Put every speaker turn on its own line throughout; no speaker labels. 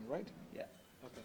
right?
Yeah.
Okay.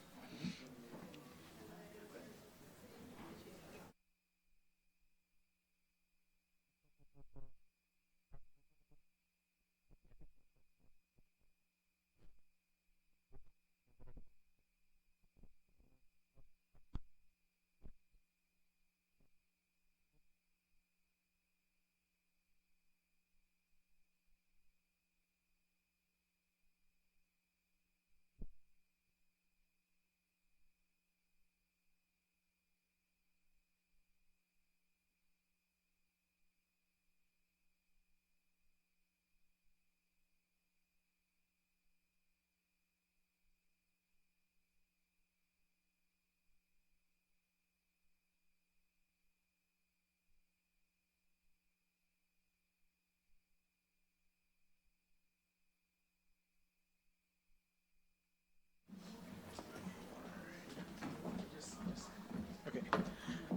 Okay.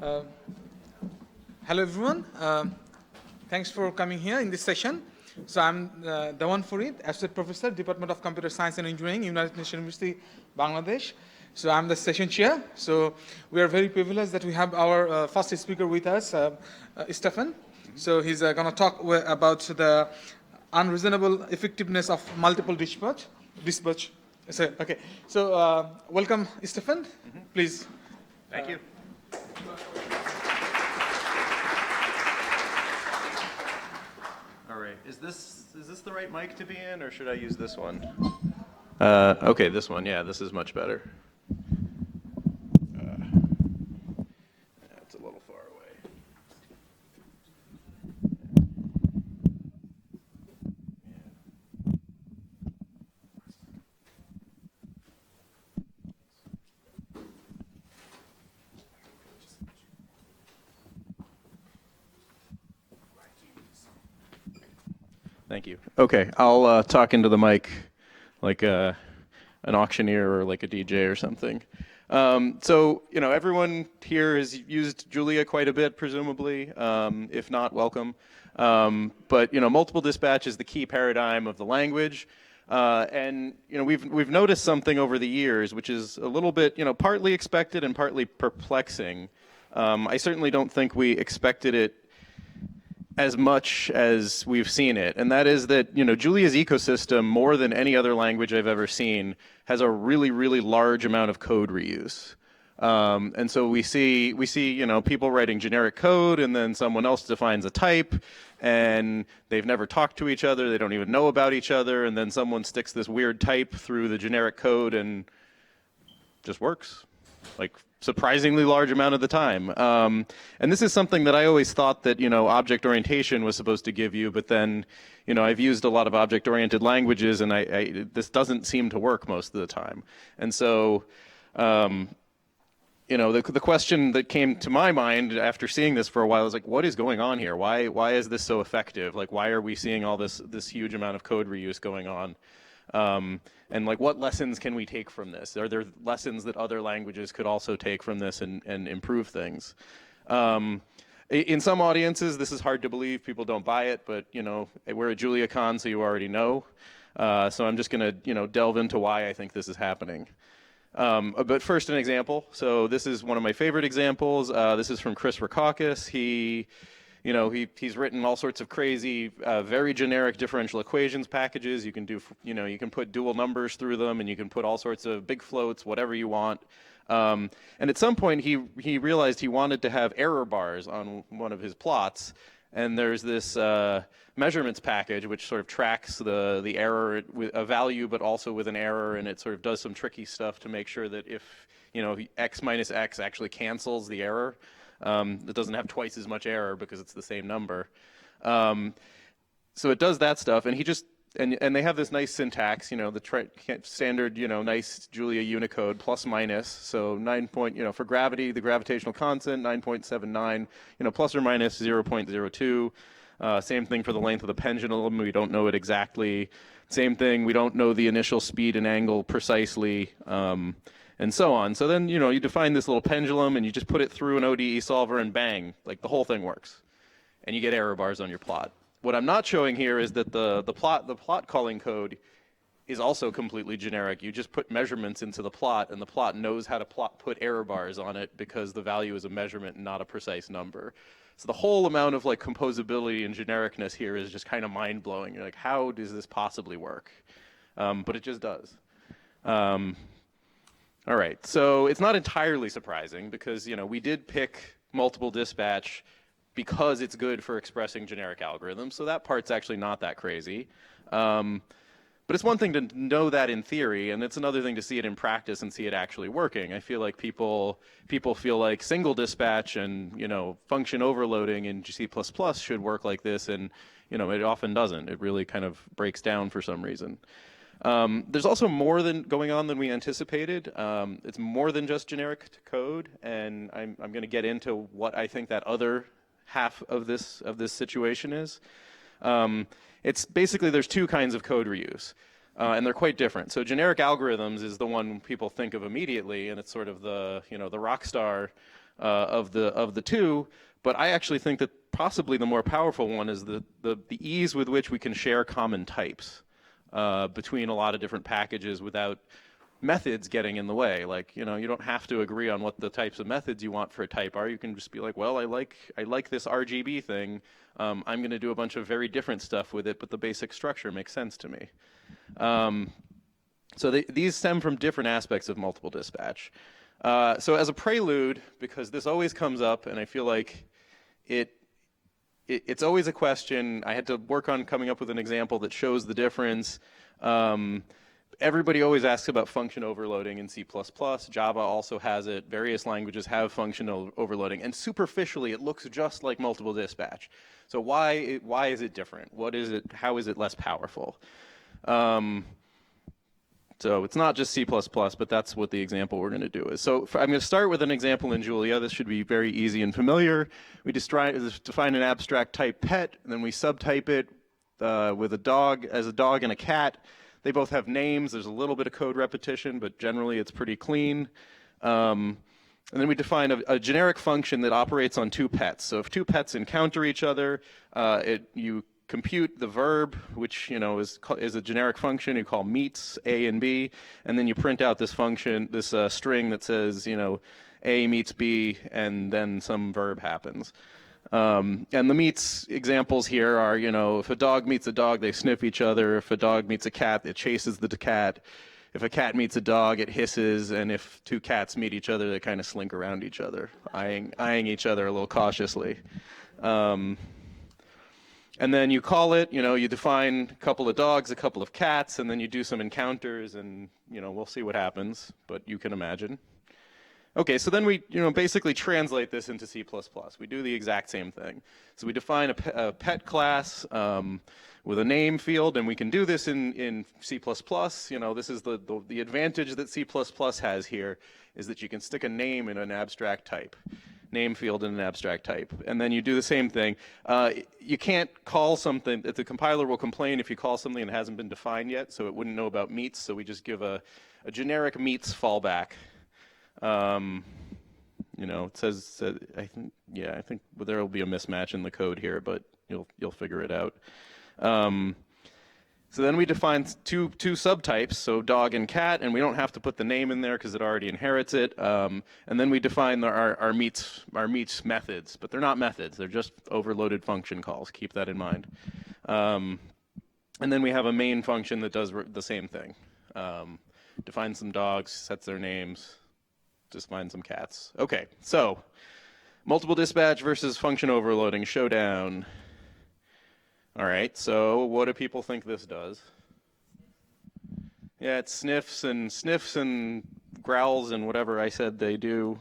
Um, Hello, everyone. Thanks for coming here in this session. So I'm Dawan Farid, Associate Professor, Department of Computer Science and Engineering, United Nations University, Bangladesh. So I'm the session chair. So we are very privileged that we have our first speaker with us, Stefan. So he's going to talk about the unreasonable effectiveness of multiple dispatch. So, okay. So welcome, Stefan. Please.
Thank you. All right. Is this the right mic to be in, or should I use this one? Okay, this one. Yeah, this is much better. It's a little far away. Thank you. Okay, I'll talk into the mic like an auctioneer or like a DJ or something. So, everyone here has used Julia quite a bit, presumably. If not, welcome. But, multiple dispatch is the key paradigm of the language. And, we've noticed something over the years, which is a little bit, partly expected and partly perplexing. I certainly don't think we expected it as much as we've seen it, and that is that Julia's ecosystem, more than any other language I've ever seen, has a really, really large amount of code reuse. And so we see people writing generic code, and then someone else defines a type, and they've never talked to each other, they don't even know about each other, and then someone sticks this weird type through the generic code and just works. Like surprisingly large amount of the time. And this is something that I always thought that, object orientation was supposed to give you, but then, I've used a lot of object-oriented languages, and this doesn't seem to work most of the time. And so, the question that came to my mind after seeing this for a while was like, what is going on here? Why is this so effective? Like, why are we seeing all this huge amount of code reuse going on? And like, what lessons can we take from this? Are there lessons that other languages could also take from this and improve things? In some audiences, this is hard to believe. People don't buy it, but we're at JuliaCon, so you already know. So I'm just going to delve into why I think this is happening. But first, an example. So this is one of my favorite examples. This is from Chris Rackauckus. He's written all sorts of crazy, very generic differential equations packages. You can do, you can put dual numbers through them, and you can put all sorts of big floats, whatever you want. And at some point, he realized he wanted to have error bars on one of his plots. And there's this measurements package which sort of tracks the error with a value, but also with an error, and it sort of does some tricky stuff to make sure that if x minus x actually cancels the error. It doesn't have twice as much error because it's the same number. So it does that stuff, and he just and they have this nice syntax, the standard, nice Julia Unicode plus minus. So 9 point, for gravity, the gravitational constant 9.79, plus or minus 0.02. Same thing for the length of the pendulum. We don't know it exactly. Same thing. We don't know the initial speed and angle precisely. And so on. So then, you define this little pendulum and you just put it through an ODE solver and bang, like the whole thing works. And you get error bars on your plot. What I'm not showing here is that the plot calling code is also completely generic. You just put measurements into the plot, and the plot knows how to put error bars on it because the value is a measurement and not a precise number. So the whole amount of like composability and genericness here is just kind of mind-blowing. You're like, how does this possibly work? But it just does. All right, so it's not entirely surprising because, you know, we did pick multiple dispatch because it's good for expressing generic algorithms, so that part's actually not that crazy. But it's one thing to know that in theory, and it's another thing to see it in practice and see it actually working. I feel like people feel like single dispatch and, you know, function overloading in C++ should work like this, and, you know, it often doesn't. It really kind of breaks down for some reason. There's also more than going on than we anticipated. It's more than just generic code, and I'm going to get into what I think that other half of this situation is. It's basically there's two kinds of code reuse, and they're quite different. So generic algorithms is the one people think of immediately, and it's sort of the, you know, the rock star of the two. But I actually think that possibly the more powerful one is the ease with which we can share common types between a lot of different packages without methods getting in the way. Like, you know, you don't have to agree on what the types of methods you want for a type are. You can just be like, well, I like this RGB thing. I'm going to do a bunch of very different stuff with it, but the basic structure makes sense to me. So these stem from different aspects of multiple dispatch. So as a prelude, because this always comes up, and I feel like it's always a question. I had to work on coming up with an example that shows the difference. Everybody always asks about function overloading in C++. Java also has it. Various languages have function overloading. And superficially, it looks just like multiple dispatch. So why is it different? What is it? How is it less powerful? So it's not just C++, but that's what the example we're going to do is. So I'm going to start with an example in Julia. This should be very easy and familiar. We define an abstract type pet, and then we subtype it with a dog as a dog and a cat. They both have names. There's a little bit of code repetition, but generally it's pretty clean. And then we define a generic function that operates on two pets. So if two pets encounter each other, you compute the verb, which, you know, is a generic function you call meets A and B, and then you print out this function, this string that says, you know, A meets B, and then some verb happens. And the meets examples here are, you know, if a dog meets a dog, they sniff each other. If a dog meets a cat, it chases the cat. If a cat meets a dog, it hisses. And if two cats meet each other, they kind of slink around each other, eyeing each other a little cautiously. And then you call it, you know, you define a couple of dogs, a couple of cats, and then you do some encounters, and, you know, we'll see what happens, but you can imagine. Okay, so then we, you know, basically translate this into C++. We do the exact same thing. So we define a pet class with a name field, and we can do this in C++. You know, this is the advantage that C++ has here, is that you can stick a name in an abstract type, name field in an abstract type, and then you do the same thing. You can't call something, the compiler will complain if you call something that hasn't been defined yet, so it wouldn't know about meets, so we just give a generic meets fallback. You know, it says, I think there will be a mismatch in the code here, but you'll figure it out. So then we define two subtypes, so dog and cat, and we don't have to put the name in there because it already inherits it. And then we define our meets methods, but they're not methods; they're just overloaded function calls. Keep that in mind. And then we have a main function that does the same thing. Defines some dogs, sets their names. Just find some cats. Okay, so multiple dispatch versus function overloading, Showdown. All right, so what do people think this does? Yeah, it sniffs and growls and whatever I said they do.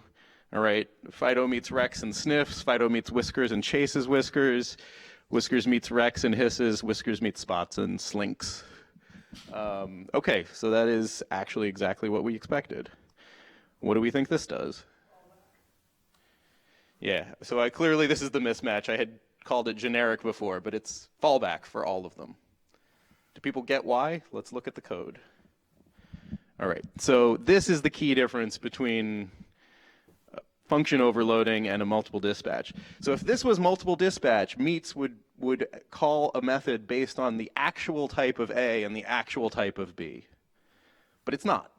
All right, Fido meets Rex and sniffs. Fido meets Whiskers and chases Whiskers. Whiskers meets Rex and hisses. Whiskers meets Spots and slinks. Okay, so that is actually exactly what we expected. What do we think this does? Yeah, so clearly this is the mismatch. I had called it generic before, but it's fallback for all of them. Do people get why? Let's look at the code. All right, so this is the key difference between function overloading and a multiple dispatch. So if this was multiple dispatch, meets would call a method based on the actual type of A and the actual type of B. But it's not.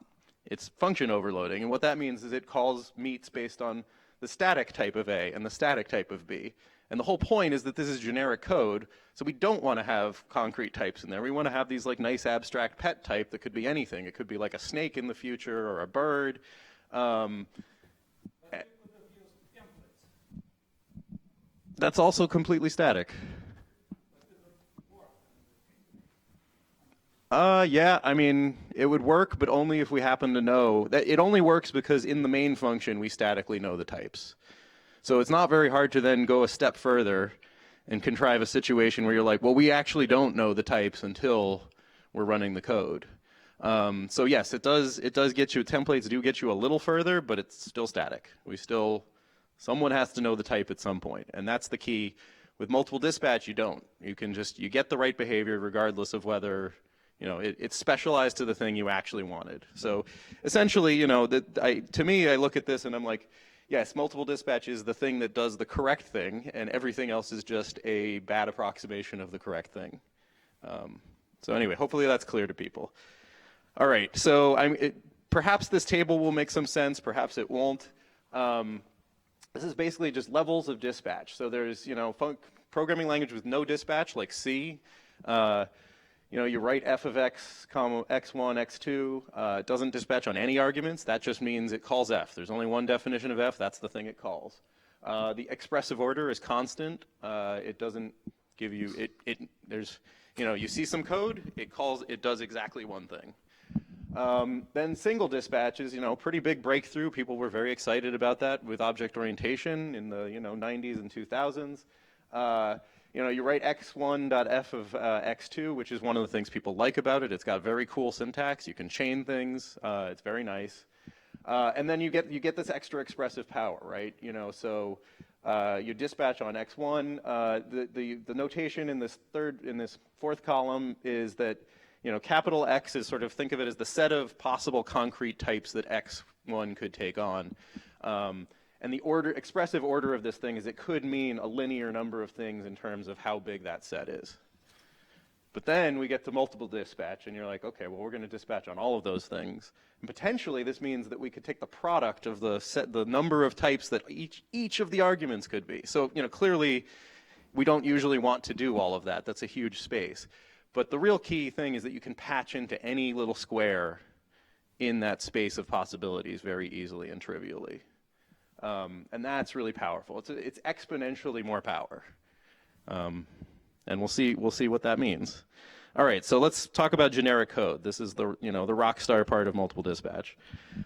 It's function overloading, and what that means is it calls meets based on the static type of A and the static type of B. And the whole point is that this is generic code, so we don't want to have concrete types in there. We want to have these like nice abstract pet type that could be anything. It could be like a snake in the future or a bird. That's also completely static. Yeah, I mean, it would work, but only if we happen to know that it only works because in the main function we statically know the types. So it's not very hard to then go a step further and contrive a situation where you're like, well, we actually don't know the types until we're running the code. So yes, it does get you, templates do get you a little further, but it's still static. Someone has to know the type at some point, and that's the key. With multiple dispatch, you don't. You get the right behavior regardless of whether, it's specialized to the thing you actually wanted. So essentially, to me, I look at this and I'm like, yes, multiple dispatch is the thing that does the correct thing, and everything else is just a bad approximation of the correct thing. So anyway, hopefully that's clear to people. All right, so perhaps this table will make some sense, perhaps it won't. This is basically just levels of dispatch. So there's, programming language with no dispatch, like C. You write f of x, comma, x1, x2. It doesn't dispatch on any arguments. That just means it calls f. There's only one definition of f. That's the thing it calls. The expressive order is constant. It doesn't give you, you see some code, it does exactly one thing. Then single dispatch is, pretty big breakthrough. People were very excited about that with object orientation in the, 90s and 2000s. You write x1.f of x2, which is one of the things people like about it. It's got very cool syntax. You can chain things. It's very nice. And then you get this extra expressive power, right? So you dispatch on x1. The notation in this fourth column is that capital X is sort of, think of it as the set of possible concrete types that X1 could take on. And the expressive order of this thing is it could mean a linear number of things in terms of how big that set is. But then we get to multiple dispatch, and you're like, okay, well, we're going to dispatch on all of those things. And potentially, this means that we could take the product of the number of types that each of the arguments could be. So, clearly, we don't usually want to do all of that. That's a huge space. But the real key thing is that you can patch into any little square in that space of possibilities very easily and trivially. And that's really powerful. It's exponentially more power. And we'll see what that means. All right, so let's talk about generic code. This is the rock star part of multiple dispatch.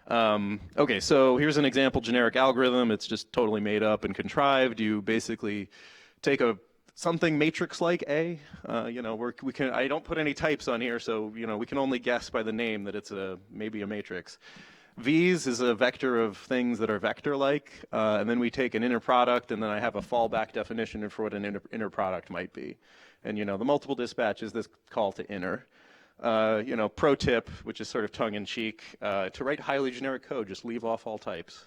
Okay, so here's an example generic algorithm. It's just totally made up and contrived. You basically take something matrix-like A. I don't put any types on here, so we can only guess by the name that it's maybe a matrix. V's is a vector of things that are vector-like, and then we take an inner product, and then I have a fallback definition for what an inner product might be. And the multiple dispatch is this call to inner. Pro tip, which is sort of tongue-in-cheek, to write highly generic code, just leave off all types.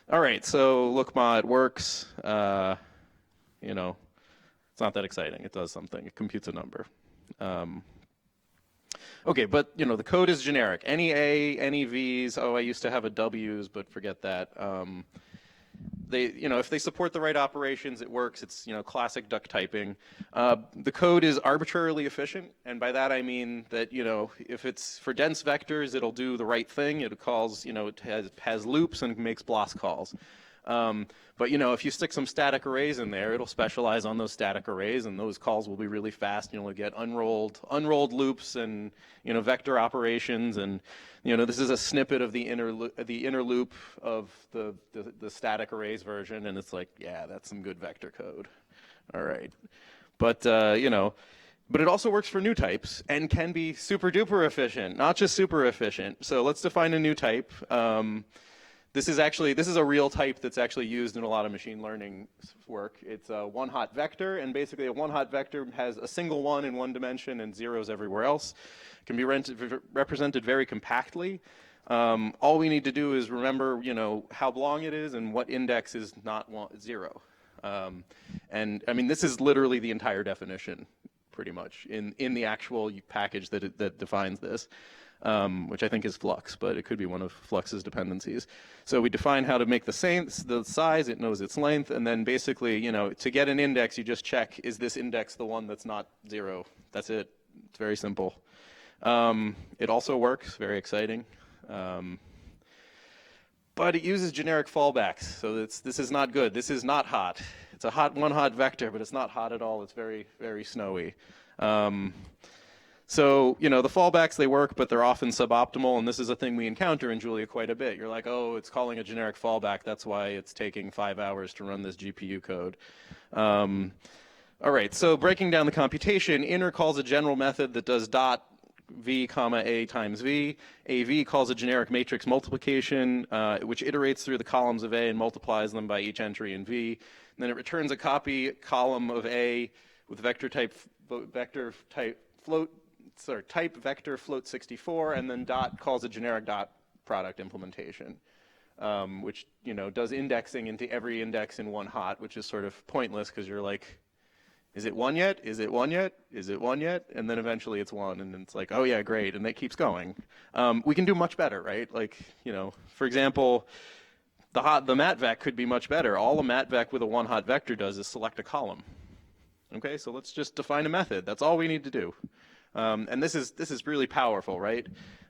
All right, so look, ma, it works. It's not that exciting. It does something. It computes a number. Okay, but the code is generic. Any A, any V's. Oh, I used to have a W's, but forget that. If they support the right operations, it works. It's classic duck typing. The code is arbitrarily efficient, and by that I mean that if it's for dense vectors, it'll do the right thing. It calls it has loops and makes BLOS calls. But if you stick some static arrays in there, it'll specialize on those static arrays, and those calls will be really fast. You'll get unrolled loops and vector operations, and this is a snippet of the inner loop of the static arrays version, and it's like, yeah, that's some good vector code. All right, but but it also works for new types and can be super duper efficient, not just super efficient. So let's define a new type. This is a real type that's actually used in a lot of machine learning work. It's a one-hot vector, and basically a one-hot vector has a single one in one dimension and zeros everywhere else. It can be represented very compactly. All we need to do is remember, how long it is and what index is not 0. And I mean, this is literally the entire definition, pretty much, in the actual package that defines this, which I think is Flux, but it could be one of Flux's dependencies. So we define how to make the size, it knows its length, and then basically, to get an index, you just check, is this index the one that's not 0? That's it. It's very simple. It also works, very exciting. But it uses generic fallbacks, so this is not good. This is not hot. It's a one hot vector, but it's not hot at all. It's very, very snowy. So, the fallbacks, they work, but they're often suboptimal, and this is a thing we encounter in Julia quite a bit. You're like, oh, it's calling a generic fallback. That's why it's taking 5 hours to run this GPU code. All right, so breaking down the computation, inner calls a general method that does dot v comma a times v. AV calls a generic matrix multiplication, which iterates through the columns of A and multiplies them by each entry in V. And then it returns a copy column of A with type vector float 64, and then dot calls a generic dot product implementation, which does indexing into every index in one hot, which is sort of pointless because you're like, is it 1 yet? Is it 1 yet? Is it 1 yet? And then eventually it's 1, and then it's like, oh yeah, great, and it keeps going. We can do much better, right? Like, for example, the matvec could be much better. All a matvec with a one hot vector does is select a column. Okay, so let's just define a method. That's all we need to do. And this is really powerful, right?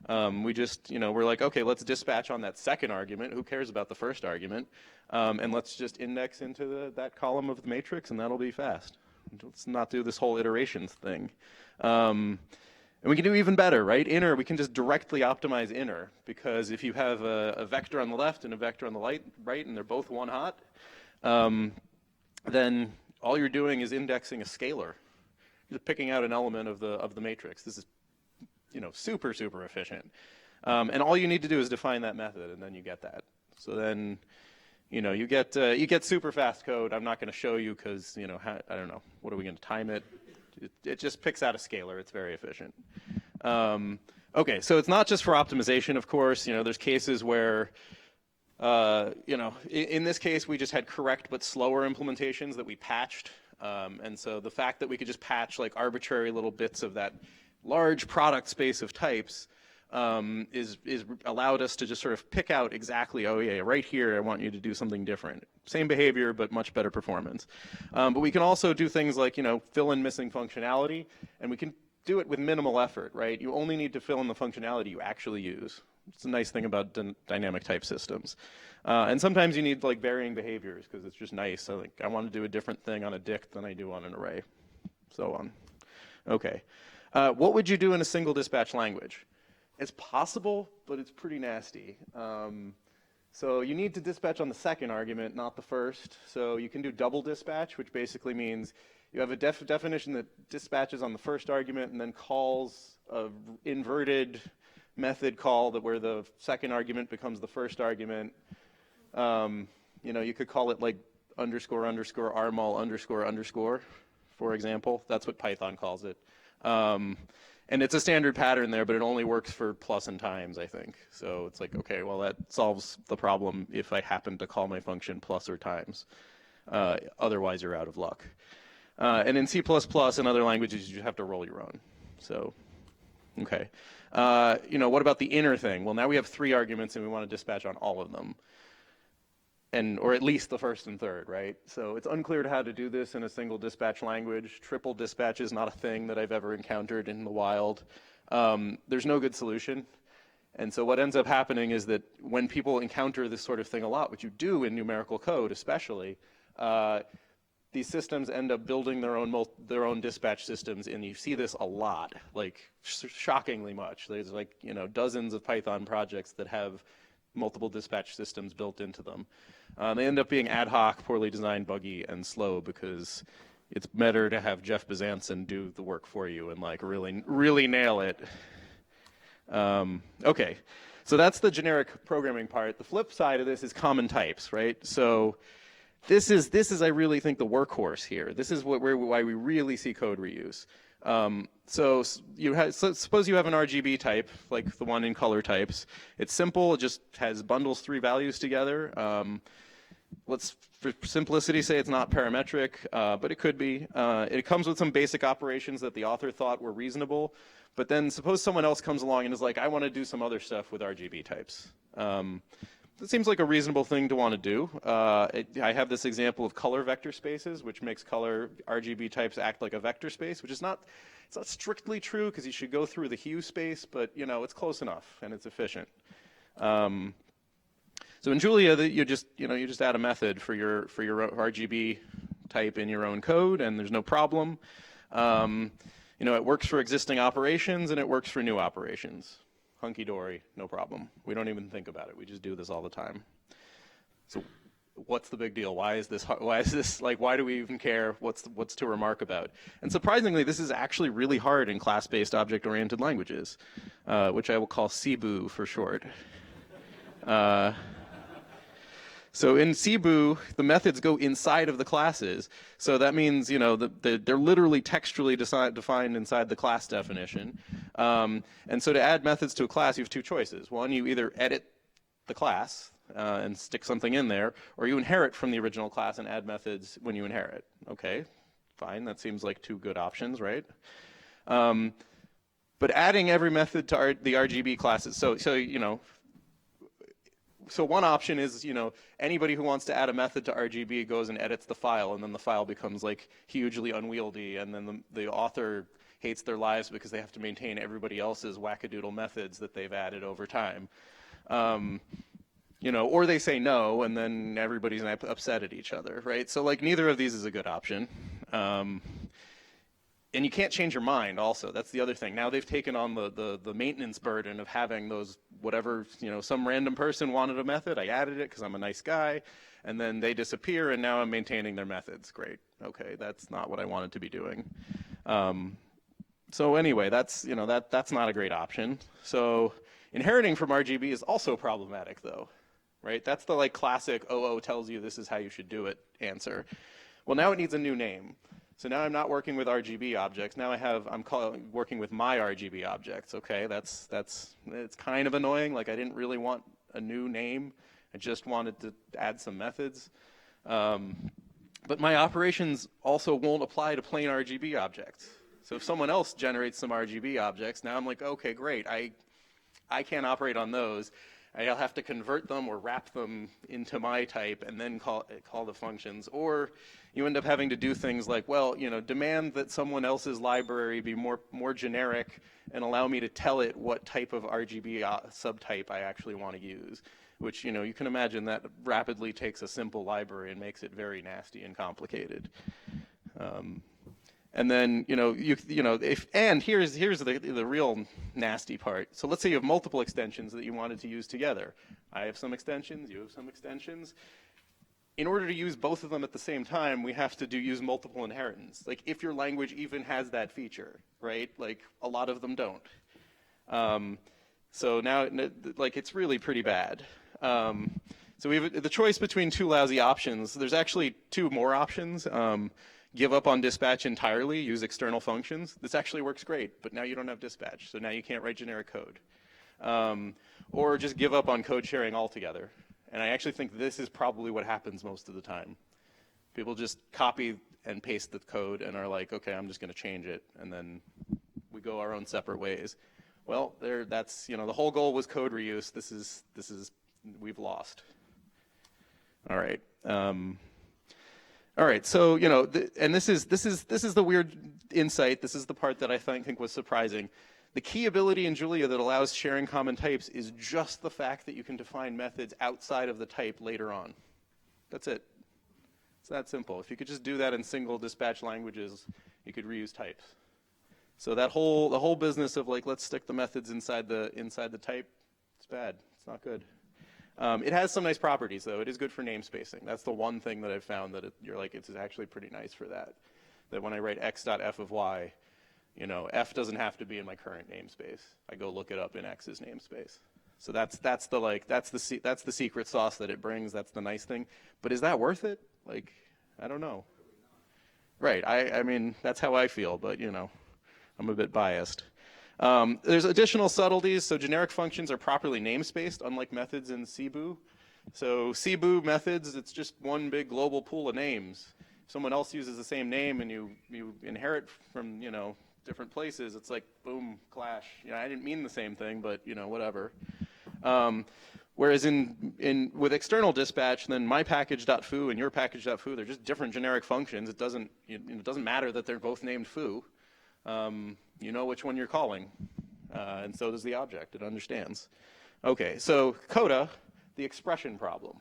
We just, we're like, okay, let's dispatch on that second argument. Who cares about the first argument? And let's just index into that column of the matrix, and that'll be fast. Let's not do this whole iterations thing. And we can do even better, right? Inner, we can just directly optimize inner, because if you have a vector on the left and a vector on the right, and they're both one hot, then all you're doing is indexing a scalar. You're just picking out an element of the matrix. This is, super, super efficient. And all you need to do is define that method, and then you get that. So then, you get super fast code. I'm not going to show you because, I don't know. What are we going to time it? It just picks out a scalar. It's very efficient. Okay, so it's not just for optimization, of course. There's cases where, in this case, we just had correct but slower implementations that we patched. And so the fact that we could just patch like arbitrary little bits of that large product space of types is allowed us to just sort of pick out exactly, oh yeah, right here I want you to do something different. Same behavior, but much better performance. But we can also do things like, fill in missing functionality, and we can do it with minimal effort, right? You only need to fill in the functionality you actually use. It's a nice thing about dynamic type systems. And sometimes you need like varying behaviors because it's just nice. So I want to do a different thing on a dict than I do on an array, so on. Okay. What would you do in a single dispatch language? It's possible, but it's pretty nasty. So you need to dispatch on the second argument, not the first. So you can do double dispatch, which basically means you have a definition that dispatches on the first argument and then calls a inverted method call where the second argument becomes the first argument. You could call it like underscore underscore rmul underscore underscore, for example. That's what Python calls it. And it's a standard pattern there, but it only works for plus and times, I think. So it's like, okay, well, that solves the problem if I happen to call my function plus or times. Otherwise, you're out of luck. And in C++ and other languages, you have to roll your own. So, okay. What about the inner thing? Well, now we have 3 arguments, and we want to dispatch on all of them. Or at least the first and third, right? So it's unclear how to do this in a single dispatch language. Triple dispatch is not a thing that I've ever encountered in the wild. There's no good solution. And so what ends up happening is that when people encounter this sort of thing a lot, which you do in numerical code especially, these systems end up building their own dispatch systems, and you see this a lot, like shockingly much. There's like dozens of Python projects that have multiple dispatch systems built into them. They end up being ad hoc, poorly designed, buggy, and slow because it's better to have Jeff Bezanson do the work for you and like really nail it. Okay, so that's the generic programming part. The flip side of this is common types, right? So this is I really think the workhorse here. This is why we really see code reuse. So suppose you have an RGB type, like the one in color types. It's simple. It just bundles 3 values together. Let's, for simplicity, say it's not parametric, but it could be. It comes with some basic operations that the author thought were reasonable. But then suppose someone else comes along and is like, I want to do some other stuff with RGB types. That seems like a reasonable thing to want to do. I have this example of color vector spaces, which makes color RGB types act like a vector space, which is not, it's not strictly true because you should go through the hue space, but it's close enough and it's efficient. So in Julia, you just add a method for your RGB type in your own code, and there's no problem. It works for existing operations and it works for new operations. Hunky-dory, no problem. We don't even think about it. We just do this all the time. So what's the big deal? Why is this like, why do we even care? What's to remark about? And surprisingly, this is actually really hard in class-based object-oriented languages, which I will call CBOO for short. So in CBOO, the methods go inside of the classes. So that means, they're literally textually defined inside the class definition. And so to add methods to a class, you have 2 choices. One, you either edit the class and stick something in there, or you inherit from the original class and add methods when you inherit. Okay, fine. That seems like 2 good options, right? But adding every method to the RGB classes, so one option is, anybody who wants to add a method to RGB goes and edits the file, and then the file becomes like hugely unwieldy, and then the author hates their lives because they have to maintain everybody else's wackadoodle methods that they've added over time. Or they say no, and then everybody's upset at each other, right? So like neither of these is a good option. And you can't change your mind also. That's the other thing. Now they've taken on the maintenance burden of having those whatever, some random person wanted a method. I added it because I'm a nice guy. And then they disappear, and now I'm maintaining their methods. Great. Okay, that's not what I wanted to be doing. So anyway, that's not a great option. So inheriting from RGB is also problematic, though, right? That's the classic OO tells you this is how you should do it answer. Well, now it needs a new name. So now I'm not working with RGB objects. Now I'm working with my RGB objects. Okay, it's kind of annoying. Like I didn't really want a new name. I just wanted to add some methods. But my operations also won't apply to plain RGB objects. So if someone else generates some RGB objects, now I'm like, okay, great. I can't operate on those. I'll have to convert them or wrap them into my type and then call the functions. Or you end up having to do things like, well, demand that someone else's library be more generic and allow me to tell it what type of RGB subtype I actually want to use. Which, you can imagine that rapidly takes a simple library and makes it very nasty and complicated. And then, here's the real nasty part. So let's say you have multiple extensions that you wanted to use together. I have some extensions, you have some extensions. In order to use both of them at the same time, we have to use multiple inheritance. Like if your language even has that feature, right? Like a lot of them don't. So now, it's really pretty bad. So we have the choice between 2 lousy options. There's actually 2 more options. Give up on dispatch entirely, use external functions. This actually works great, but now you don't have dispatch, so now you can't write generic code. Or just give up on code sharing altogether. And I actually think this is probably what happens most of the time. People just copy and paste the code and are like, okay, I'm just going to change it, and then we go our own separate ways. Well, that's the whole goal was code reuse. This is we've lost. All right. All right, so and this is the weird insight. This is the part that I think was surprising. The key ability in Julia that allows sharing common types is just the fact that you can define methods outside of the type later on. That's it. It's that simple. If you could just do that in single dispatch languages, you could reuse types. So the whole business of let's stick the methods inside the type, it's bad. It's not good. It has some nice properties, though. It is good for namespacing. That's the one thing that I've found that it's actually pretty nice for that. That when I write x.f of y, f doesn't have to be in my current namespace. I go look it up in x's namespace. So that's the secret sauce that it brings. That's the nice thing. But is that worth it? I don't know. Right. I mean, that's how I feel. But I'm a bit biased. There's additional subtleties. So generic functions are properly namespaced, unlike methods in CBOO. So CBOO methods, it's just one big global pool of names. If someone else uses the same name and you inherit from, different places, it's like, boom, clash. I didn't mean the same thing, but, whatever. Whereas with external dispatch, then my package.foo and your package.foo, they're just different generic functions. It doesn't matter that they're both named foo. You know which one you're calling, and so does the object. It understands. Okay, so coda, the expression problem.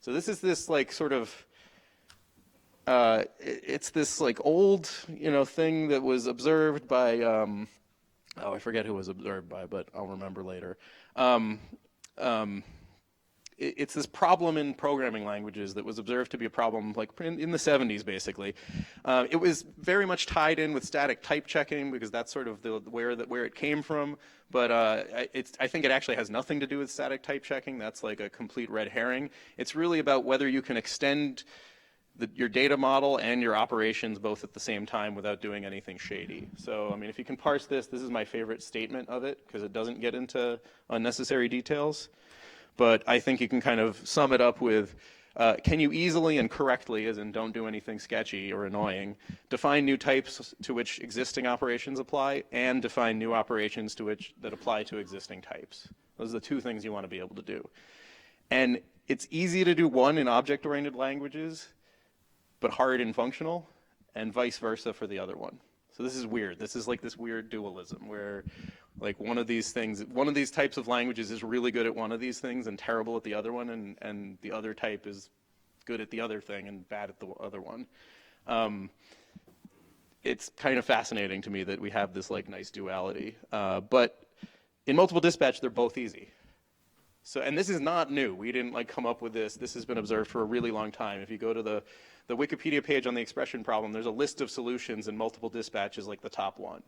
So this is this like sort of it's this like old thing that was observed by I forget who was observed by, but I'll remember later. It's this problem in programming languages that was observed to be a problem like in the 70s, basically. It was very much tied in with static type checking because that's sort of where it came from. But I think it actually has nothing to do with static type checking. That's like a complete red herring. It's really about whether you can extend your data model and your operations both at the same time without doing anything shady. So, I mean, if you can parse this is my favorite statement of it because it doesn't get into unnecessary details. But I think you can kind of sum it up with, can you easily and correctly, as in don't do anything sketchy or annoying, define new types to which existing operations apply and define new operations that apply to existing types? Those are the two things you want to be able to do. And it's easy to do one in object-oriented languages, but hard in functional, and vice versa for the other one. So this is weird. This is like this weird dualism where like one of these types of languages is really good at one of these things and terrible at the other one, and the other type is good at the other thing and bad at the other one. It's kind of fascinating to me that we have this like nice duality. But in multiple dispatch, they're both easy. So, and this is not new. We didn't like come up with this. This has been observed for a really long time. If you go to the Wikipedia page on the expression problem, there's a list of solutions, and multiple dispatch is like the top one.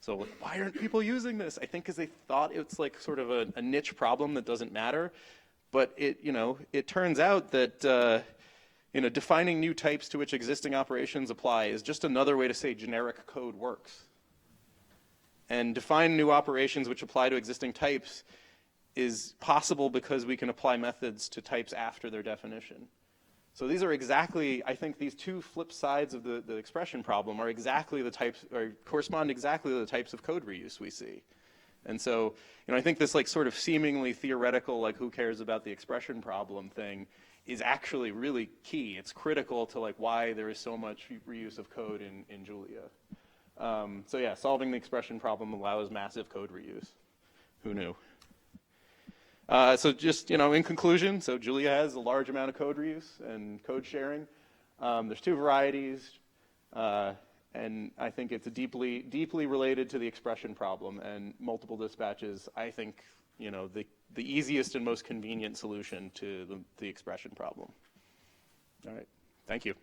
So like, why aren't people using this? I think because they thought it's like sort of a niche problem that doesn't matter. But it turns out that defining new types to which existing operations apply is just another way to say generic code works. And define new operations which apply to existing types is possible because we can apply methods to types after their definition. So these are exactly, I think these two flip sides of the expression problem are exactly the types, or correspond exactly to the types of code reuse we see. And so, I think this like sort of seemingly theoretical, like who cares about the expression problem thing is actually really key. It's critical to like why there is so much reuse of code in Julia. So yeah, solving the expression problem allows massive code reuse. Who knew? So just, in conclusion, so Julia has a large amount of code reuse and code sharing. There's two varieties, and I think it's deeply, deeply related to the expression problem, and multiple dispatches, I think, the easiest and most convenient solution to the expression problem. All right, thank you.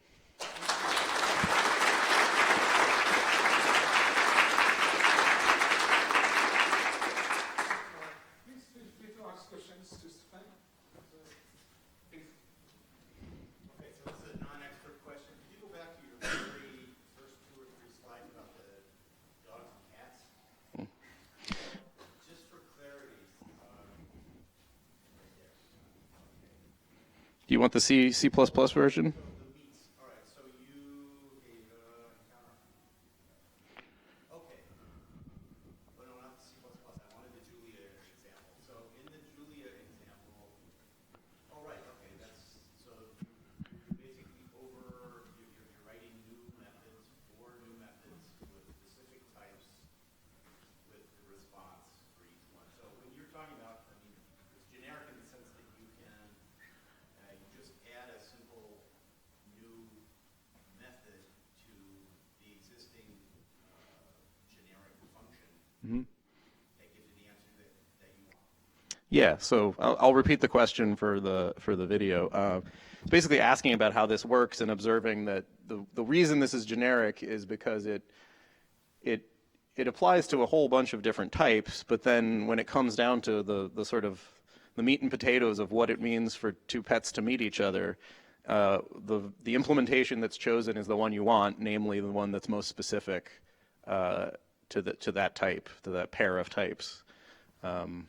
Questions to Stefan?
Okay, so this is a non-expert question. Can you go back to your very first 2 or 3 slides about the dogs and cats? Just for clarity, right there. Okay.
Do you want the C++ version?
The meats. All right, so you gave encounter. Okay. Well, no, not the C++. I wanted the Julia example. So in the Julia example, oh, right, okay, so you're basically you're writing new methods, 4 new methods with specific types with the response for each one. So when you're talking about, it's generic in the sense that you can, you just add a simple new method to the existing generic function.
Mm-hmm.
That gives you the answer that you want.
Yeah, so I'll repeat the question for the video. It's basically asking about how this works and observing that the reason this is generic is because it applies to a whole bunch of different types, but then when it comes down to the sort of the meat and potatoes of what it means for 2 pets to meet each other, the implementation that's chosen is the one you want, namely the one that's most specific to that type, to that pair of types. And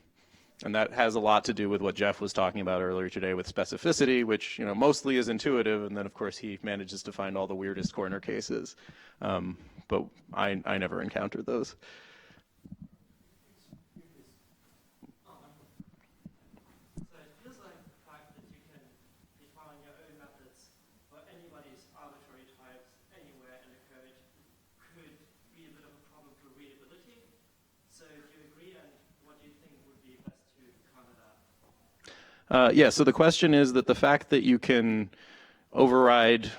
that has a lot to do with what Jeff was talking about earlier today with specificity, which mostly is intuitive, and then of course he manages to find all the weirdest corner cases. But I never encountered those.
So it feels like the fact that you can define your own methods for anybody's arbitrary types anywhere in the code could be a bit of a problem for readability. So do you agree, and what do you think would be best to counter that?
Yeah, so the question is that the fact that you can override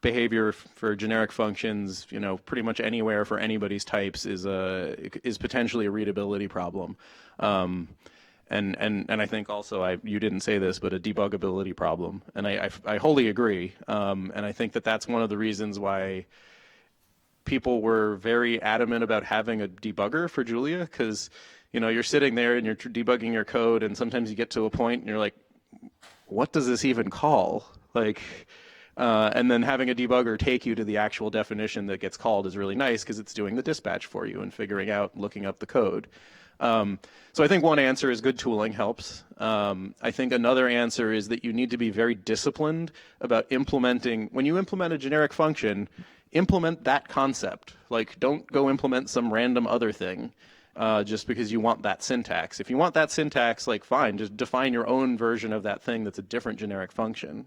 behavior for generic functions, pretty much anywhere for anybody's types is potentially a readability problem. And I think also, you didn't say this, but a debuggability problem. And I wholly agree. And I think that that's one of the reasons why people were very adamant about having a debugger for Julia, because you're sitting there and you're debugging your code, and sometimes you get to a point and you're like, what does this even call? And then having a debugger take you to the actual definition that gets called is really nice, because it's doing the dispatch for you and figuring out, looking up the code. So I think one answer is good tooling helps. I think another answer is that you need to be very disciplined about implementing. When you implement a generic function, implement that concept. Don't go implement some random other thing just because you want that syntax. If you want that syntax, fine, just define your own version of that thing that's a different generic function.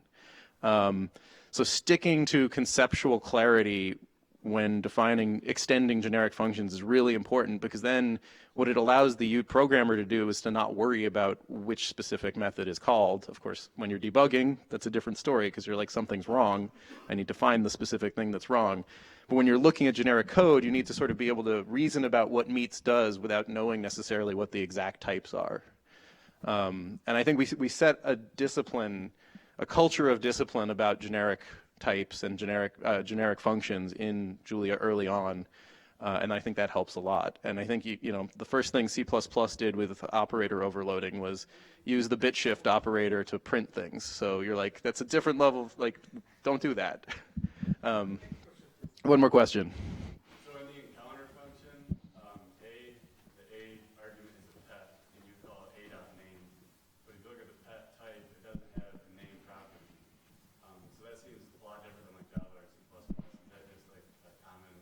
So sticking to conceptual clarity when extending generic functions is really important, because then what it allows the programmer to do is to not worry about which specific method is called. Of course, when you're debugging, that's a different story, because you're like, something's wrong. I need to find the specific thing that's wrong. But when you're looking at generic code, you need to sort of be able to reason about what meets does without knowing necessarily what the exact types are. And I think we set a culture of discipline about generic types and generic functions in Julia early on, and I think that helps a lot. And I think the first thing C++ did with operator overloading was use the bit shift operator to print things. So you're like, that's a different level. Don't do that. One more question.
So in the encounter function, the A argument is a pet, and you call it a.name. But if you look at the pet type, it doesn't have a name property. So that seems a lot different than Java or C++. Is that just a common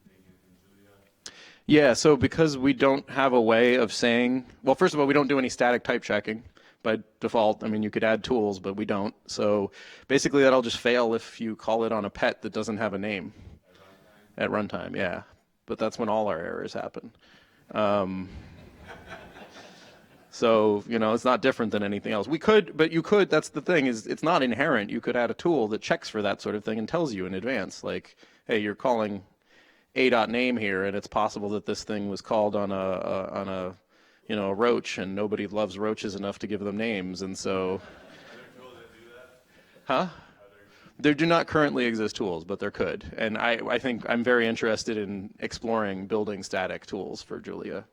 thing in Julia?
Yeah, so because we don't have a way of saying, well, first of all, we don't do any static type checking by default. I mean, you could add tools, but we don't. So basically that'll just fail if you call it on a pet that doesn't have a name. At runtime, yeah. But that's when all our errors happen. So, it's not different than anything else. We could, but you could, that's the thing, is it's not inherent. You could add a tool that checks for that sort of thing and tells you in advance, like, hey, you're calling a.name here, and it's possible that this thing was called on a roach, and nobody loves roaches enough to give them names, and so.
Are there tools that do that?
Huh? There do not currently exist tools, but there could. And I think I'm very interested in exploring building static tools for Julia.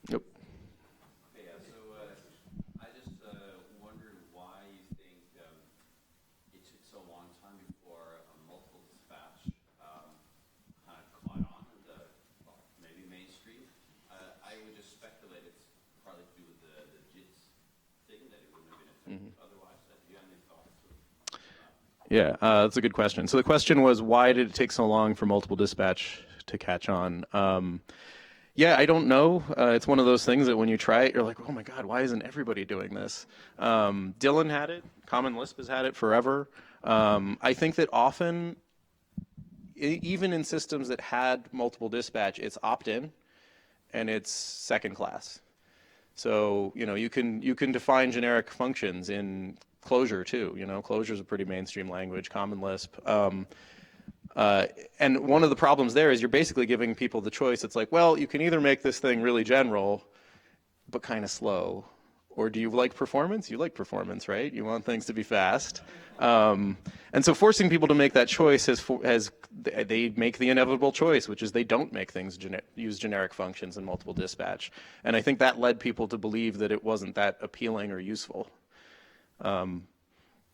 Yep.
Hey, so I just wondered why you think it took so long time before a multiple dispatch kind of caught on in maybe mainstream. I would just speculate it's probably to do with the JITs thing, that it wouldn't have been effective otherwise. Do you have any thoughts?
Yeah, that's a good question. So the question was, why did it take so long for multiple dispatch to catch on? Yeah, I don't know. It's one of those things that when you try it, you're like, oh my God, why isn't everybody doing this? Dylan had it. Common Lisp has had it forever. I think that often, even in systems that had multiple dispatch, it's opt-in and it's second class. So, you can define generic functions in Clojure too. Clojure is a pretty mainstream language, Common Lisp. And one of the problems there is you're basically giving people the choice. It's like, well, you can either make this thing really general, but kind of slow. Or do you like performance? You like performance, right? You want things to be fast. And so forcing people to make that choice they make the inevitable choice, which is they don't make things use generic functions in multiple dispatch. And I think that led people to believe that it wasn't that appealing or useful.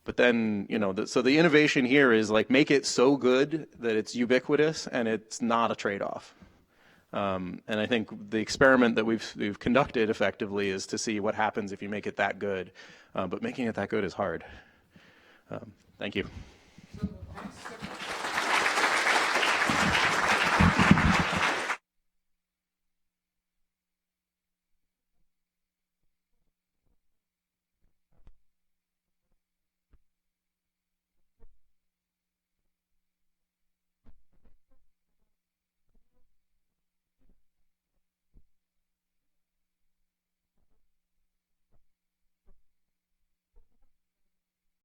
But then, so the innovation here is like make it so good that it's ubiquitous and it's not a trade-off. And I think the experiment that we've conducted effectively is to see what happens if you make it that good. But making it that good is hard. Thank you.
So, thanks.